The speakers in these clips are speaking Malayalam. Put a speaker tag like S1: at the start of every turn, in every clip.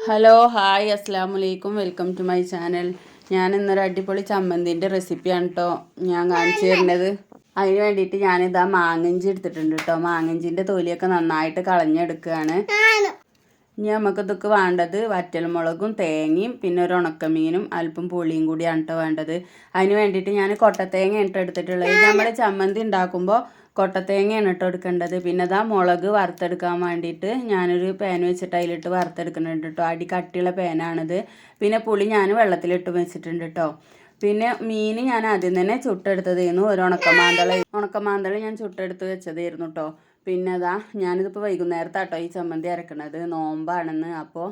S1: ഹലോ ഹായ് അസ്സലാമലൈക്കും വെൽക്കം ടു മൈ ചാനൽ. ഞാൻ ഇന്നൊരു അടിപൊളി ചമ്മന്തിൻ്റെ റെസിപ്പിയാണ് കേട്ടോ ഞാൻ കാണിച്ചു തരുന്നത്. അതിന് വേണ്ടിയിട്ട് ഞാനിതാ മാങ്ങഞ്ചി എടുത്തിട്ടുണ്ട് കേട്ടോ. മാങ്ങഞ്ചിൻ്റെ തൊലിയൊക്കെ നന്നായിട്ട് കളഞ്ഞെടുക്കുകയാണ്. ഇനി നമുക്കിതൊക്കെ വേണ്ടത് വറ്റൽമുളകും തേങ്ങയും പിന്നെ ഒരു ഉണക്കമീനും അല്പം പുളിയും കൂടിയാണ് കേട്ടോ വേണ്ടത്. അതിന് വേണ്ടിയിട്ട് ഞാൻ കൊട്ടത്തേങ്ങ ഇട്ട് എടുത്തിട്ടുള്ളത്. നമ്മൾ ചമ്മന്തി ഉണ്ടാക്കുമ്പോൾ കൊട്ടത്തേങ്ങയാണ് ഇട്ട് എടുക്കേണ്ടത്. പിന്നെ ഇതാ മുളക് വറുത്തെടുക്കാൻ വേണ്ടിയിട്ട് ഞാനൊരു പാൻ വെച്ചിട്ട് അതിലിട്ട് വറുത്തെടുക്കുന്നുണ്ട് കേട്ടോ. അടി കട്ടിയുള്ള പാനാണിത്. പിന്നെ പുളി ഞാൻ വെള്ളത്തിലിട്ട് വെച്ചിട്ടുണ്ട് കേട്ടോ. പിന്നെ മീൻ ഞാൻ ആദ്യം തന്നെ ചുട്ടെടുത്തതായിരുന്നു. ഒരു ഉണക്കമാന്തള ഞാൻ ചുട്ടെടുത്ത് വെച്ചതായിരുന്നു കേട്ടോ. പിന്നെ അതാ ഞാനിതിപ്പോൾ വൈകുന്നേരത്താട്ടോ ഈ ചമ്മന്തി അരക്കണത്. നോമ്പാണെന്ന്. അപ്പോൾ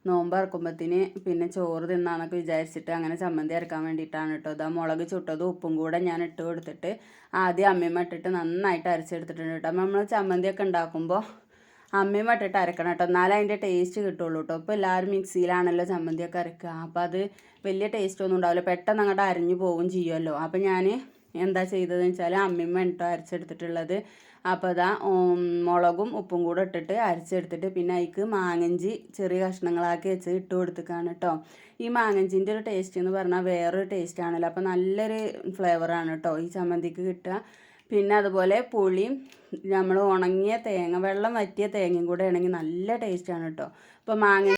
S1: നോമ്പ് ഇറക്കുമ്പത്തിന് പിന്നെ ചോറ് തിന്നാന്നൊക്കെ വിചാരിച്ചിട്ട് അങ്ങനെ ചമ്മന്തി അരക്കാൻ വേണ്ടിയിട്ടാണ് കേട്ടോ. ഇതാ മുളക് ചുട്ടതും ഉപ്പും കൂടെ ഞാൻ ഇട്ട് കൊടുത്തിട്ട് ആദ്യം അമ്മിമ്മ ഇട്ടിട്ട് നന്നായിട്ട് അരച്ചെടുത്തിട്ടുണ്ട് കേട്ടോ. നമ്മൾ ചമ്മന്തിയൊക്കെ ഉണ്ടാക്കുമ്പോൾ അമ്മിമ്മ ഇട്ടിട്ട് അരക്കണം കേട്ടോ, എന്നാലേ അതിൻ്റെ ടേസ്റ്റ് കിട്ടുള്ളൂ കേട്ടോ. ഇപ്പോൾ എല്ലാവരും മിക്സിയിലാണല്ലോ ചമ്മന്തിയൊക്കെ അരക്കുക. അപ്പോൾ അത് വലിയ ടേസ്റ്റ് ഒന്നും ഉണ്ടാവില്ല, പെട്ടെന്ന് അങ്ങോട്ട് അരഞ്ഞു പോകും ചെയ്യുമല്ലോ. അപ്പോൾ ഞാൻ എന്താ ചെയ്തതെന്ന് വെച്ചാൽ അമ്മിമ്മ ഇട്ടോ അരച്ചെടുത്തിട്ടുള്ളത്. അപ്പോൾ അതാ മുളകും ഉപ്പും കൂടെ ഇട്ടിട്ട് അരച്ചെടുത്തിട്ട് പിന്നെ അതിക്ക് മാങ്ങഞ്ചി ചെറിയ കഷ്ണങ്ങളാക്കി വെച്ച് ഇട്ട് കൊടുത്തിക്കാണ് കേട്ടോ. ഈ മാങ്ങഞ്ചിൻ്റെ ഒരു ടേസ്റ്റ് എന്ന് പറഞ്ഞാൽ വേറൊരു ടേസ്റ്റ് ആണല്ലോ. അപ്പോൾ നല്ലൊരു ഫ്ലേവറാണ് കേട്ടോ ഈ ചമ്മന്തിക്ക് കിട്ടുക. പിന്നെ അതുപോലെ പുളിയും നമ്മൾ ഉണങ്ങിയ തേങ്ങ, വെള്ളം വറ്റിയ തേങ്ങയും കൂടെ ആണെങ്കിൽ നല്ല ടേസ്റ്റാണ് കേട്ടോ. അപ്പോൾ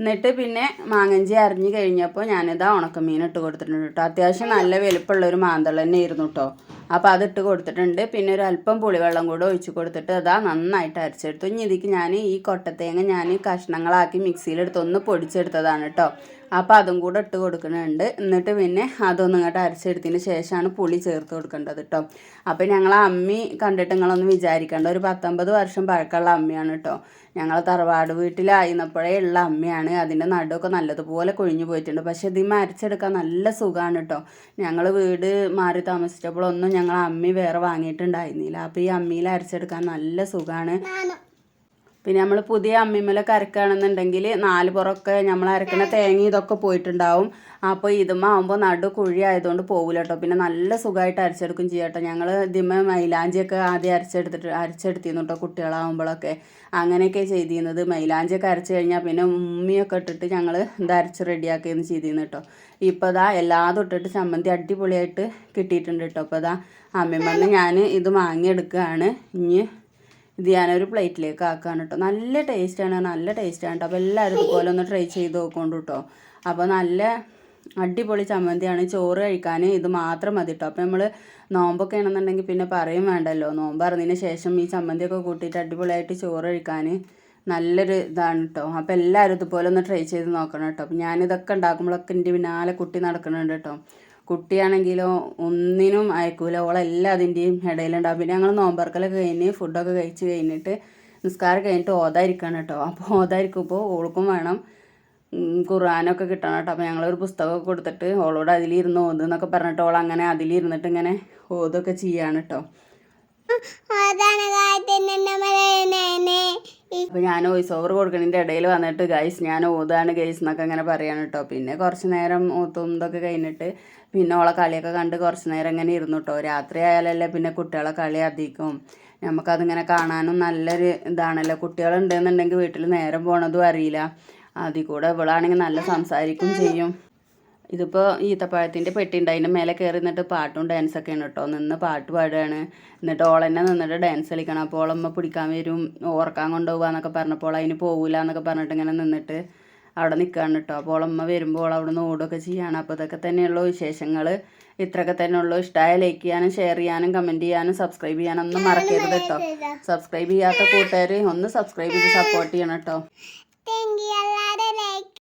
S1: എന്നിട്ട് പിന്നെ മാങ്ങഞ്ചി അരിഞ്ഞ് കഴിഞ്ഞപ്പോൾ ഞാനിതാ ഉണക്കമീൻ ഇട്ട് കൊടുത്തിട്ടുണ്ട് കേട്ടോ. അത്യാവശ്യം നല്ല വലുപ്പമുള്ളൊരു മാന്തൾ തന്നെ ആയിരുന്നു കേട്ടോ. അപ്പോൾ അതിട്ട് കൊടുത്തിട്ടുണ്ട്. പിന്നെ ഒരു അല്പം പുളിവെള്ളം കൂടെ ഒഴിച്ച് കൊടുത്തിട്ട് അതാ നന്നായിട്ട് അരച്ചെടുത്തു. ഇനി ഇതിക്ക് ഞാൻ ഈ കൊട്ടത്തേങ്ങ ഞാൻ കഷ്ണങ്ങളാക്കി മിക്സിയിലെടുത്ത് ഒന്ന് പൊടിച്ചെടുത്തതാണ് കേട്ടോ. അപ്പോൾ അതും കൂടെ ഇട്ട് കൊടുക്കുന്നുണ്ട്. എന്നിട്ട് പിന്നെ അതൊന്നും ഇങ്ങോട്ട് അരച്ചെടുത്തതിന് ശേഷമാണ് പുളി ചേർത്ത് കൊടുക്കേണ്ടത് കേട്ടോ. അപ്പോൾ ഞങ്ങൾ അമ്മി കണ്ടിട്ട് നിങ്ങളൊന്നും വിചാരിക്കേണ്ട, ഒരു 19 വർഷം പഴക്കമുള്ള അമ്മിയാണ് കേട്ടോ. ഞങ്ങൾ തറവാട് വീട്ടിലായിരുന്നപ്പോഴേ ഉള്ള അമ്മയാണ്. അതിൻ്റെ നടുവൊക്കെ നല്ലതുപോലെ കൊഴിഞ്ഞു പോയിട്ടുണ്ട്. പക്ഷെ ഇതിന്മേൽ അരച്ചെടുക്കാൻ നല്ല സുഖമാണ് കേട്ടോ. ഞങ്ങൾ വീട് മാറി താമസിച്ചപ്പോഴൊന്നും ഞങ്ങൾ അമ്മി വേറെ വാങ്ങിയിട്ടുണ്ടായിരുന്നില്ല. അപ്പോൾ ഈ അമ്മിയിൽ അരച്ചെടുക്കാൻ നല്ല സുഖമാണ്. പിന്നെ നമ്മൾ പുതിയ അമ്മിമ്മലൊക്കെ അരക്കുകയാണെന്നുണ്ടെങ്കിൽ 4 പുറമൊക്കെ നമ്മൾ അരക്കുന്ന തേങ്ങ ഇതൊക്കെ പോയിട്ടുണ്ടാവും. അപ്പോൾ ഇതുമാകുമ്പോൾ നടു കുഴി ആയതുകൊണ്ട് പോകില്ല കേട്ടോ. പിന്നെ നല്ല സുഖമായിട്ട് അരച്ചെടുക്കും ചെയ്യാം കേട്ടോ. ഞങ്ങൾ ഇതിമ്മ മൈലാഞ്ചിയൊക്കെ ആദ്യം അരച്ചെടുത്തിരുന്നു കേട്ടോ കുട്ടികളാകുമ്പോഴൊക്കെ. അങ്ങനെയൊക്കെ ചെയ്തിരുന്നത്. മൈലാഞ്ചിയൊക്കെ അരച്ച് കഴിഞ്ഞാൽ പിന്നെ ഉമ്മിയൊക്കെ ഇട്ടിട്ട് ഞങ്ങൾ ഇത് അരച്ച് റെഡിയാക്കിയെന്ന് ചെയ്തിരുന്നു കേട്ടോ. ഇപ്പോൾ ഇതാ എല്ലാതും ഇട്ടിട്ട് ചമ്മന്തി അടിപൊളിയായിട്ട് കിട്ടിയിട്ടുണ്ട് കേട്ടോ. അപ്പോൾ ഇതാ അമ്മിമ്മന്ന് ഞാൻ ഇത് വാങ്ങിയെടുക്കുകയാണ്. ഇനി ഇത് ഞാനൊരു പ്ലേറ്റിലേക്ക് ആക്കുകയാണ് കേട്ടോ. നല്ല ടേസ്റ്റാണ് കേട്ടോ. അപ്പോൾ എല്ലാവരും ഇതുപോലെ ഒന്ന് ട്രൈ ചെയ്ത് നോക്കൊണ്ട് കേട്ടോ. അപ്പോൾ നല്ല അടിപൊളി ചമ്മന്തിയാണ്. ചോറ് കഴിക്കാൻ ഇത് മാത്രം മതി കേട്ടോ. അപ്പോൾ നമ്മൾ നോമ്പൊക്കെ ആണെന്നുണ്ടെങ്കിൽ പിന്നെ പറയും വേണ്ടല്ലോ. നോമ്പ് അറിഞ്ഞതിന് ശേഷം ഈ ചമ്മന്തിയൊക്കെ കൂട്ടിയിട്ട് അടിപൊളിയായിട്ട് ചോറ് കഴിക്കാൻ നല്ലൊരു ഇതാണ് കേട്ടോ. അപ്പോൾ എല്ലാവരും ഇതുപോലെ ഒന്ന് ട്രൈ ചെയ്ത് നോക്കണം കേട്ടോ. അപ്പോൾ ഞാനിതൊക്കെ ഉണ്ടാക്കുമ്പോഴൊക്കെ എൻ്റെ പിന്നാലെ കുട്ടി നടക്കുന്നുണ്ട് കേട്ടോ. കുട്ടിയാണെങ്കിലോ ഒന്നിനും അയക്കൂല, ഓളെല്ലാം അതിൻ്റെയും ഇടയിലുണ്ടാവും. പിന്നെ ഞങ്ങൾ നോമ്പറക്കലൊക്കെ കഴിഞ്ഞ് ഫുഡൊക്കെ കഴിച്ച് കഴിഞ്ഞിട്ട് നിസ്കാരം കഴിഞ്ഞിട്ട് ഓതായിരിക്കണം കേട്ടോ. അപ്പോൾ ഓതായിരിക്കുമ്പോൾ ഓൾക്കും വേണം ഖുർആനൊക്കെ കിട്ടണം കേട്ടോ. അപ്പോൾ ഞങ്ങളൊരു പുസ്തകമൊക്കെ കൊടുത്തിട്ട് ഓളോട് അതിലിരുന്ന് ഓതെന്നൊക്കെ പറഞ്ഞിട്ട് ഓൾ അങ്ങനെ അതിലിരുന്നിട്ട് ഇങ്ങനെ ഓതൊക്കെ ചെയ്യാണ് കേട്ടോ. അപ്പോൾ ഞാൻ വോയിസ് ഓവർ കൊടുക്കണതിൻ്റെ ഇടയിൽ വന്നിട്ട് ഗൈസ് ഞാൻ ഓതാണ് ഗൈസ് എന്നൊക്കെ അങ്ങനെ പറയാണ് കേട്ടോ. പിന്നെ കുറച്ച് നേരം ഓത്തും ഇതൊക്കെ കഴിഞ്ഞിട്ട് പിന്നെ ഓളെ കളിയൊക്കെ കണ്ട് കുറച്ച് നേരം ഇങ്ങനെ ഇരുന്നു കേട്ടോ. രാത്രി ആയാലല്ലേ പിന്നെ കുട്ടികളെ കളി അധികം നമുക്കതിങ്ങനെ കാണാനും നല്ലൊരു ഇതാണല്ലോ. കുട്ടികളുണ്ടെന്നുണ്ടെങ്കിൽ വീട്ടിൽ നേരം പോണതും അറിയില്ല. അതിൽ കൂടെ ഇവളാണെങ്കിൽ നല്ല സംസാരിക്കും ചെയ്യും. ഇതിപ്പോൾ ഈത്തപ്പഴത്തിൻ്റെ പെട്ടി ഉണ്ട്, അതിൻ്റെ മേലെ കയറി നിന്നിട്ട് പാട്ടും ഡാൻസൊക്കെയാണ് കേട്ടോ. നിന്ന് പാട്ട് പാടുകയാണ്. എന്നിട്ട് ഓളെന്നെ നിന്നിട്ട് ഡാൻസ് കളിക്കണം. അപ്പോൾ ഓളമ്മ പിടിക്കാൻ വരും, ഓർക്കാൻ കൊണ്ടുപോകുക എന്നൊക്കെ പറഞ്ഞപ്പോൾ അതിന് പോകില്ല എന്നൊക്കെ പറഞ്ഞിട്ട് ഇങ്ങനെ നിന്നിട്ട് അവിടെ നിൽക്കുകയാണ് കേട്ടോ. അപ്പോൾ ഓളമ്മ വരുമ്പോൾ ഓൾ അവിടെ നിന്ന് ഓടുകയൊക്കെ ചെയ്യാണ്. അപ്പോൾ ഇതൊക്കെ തന്നെയുള്ളൂ വിശേഷങ്ങൾ. ഇത്രയൊക്കെ തന്നെ ഉള്ളൂ. ഇഷ്ടമായ ലൈക്ക് ചെയ്യാനും ഷെയർ ചെയ്യാനും കമൻറ്റ് ചെയ്യാനും സബ്സ്ക്രൈബ് ചെയ്യാനും ഒന്നും മറക്കരുത് കേട്ടോ. സബ്സ്ക്രൈബ് ചെയ്യാത്ത കൂട്ടുകാർ ഒന്ന് സബ്സ്ക്രൈബ് ചെയ്ത് സപ്പോർട്ട് ചെയ്യണം കേട്ടോ.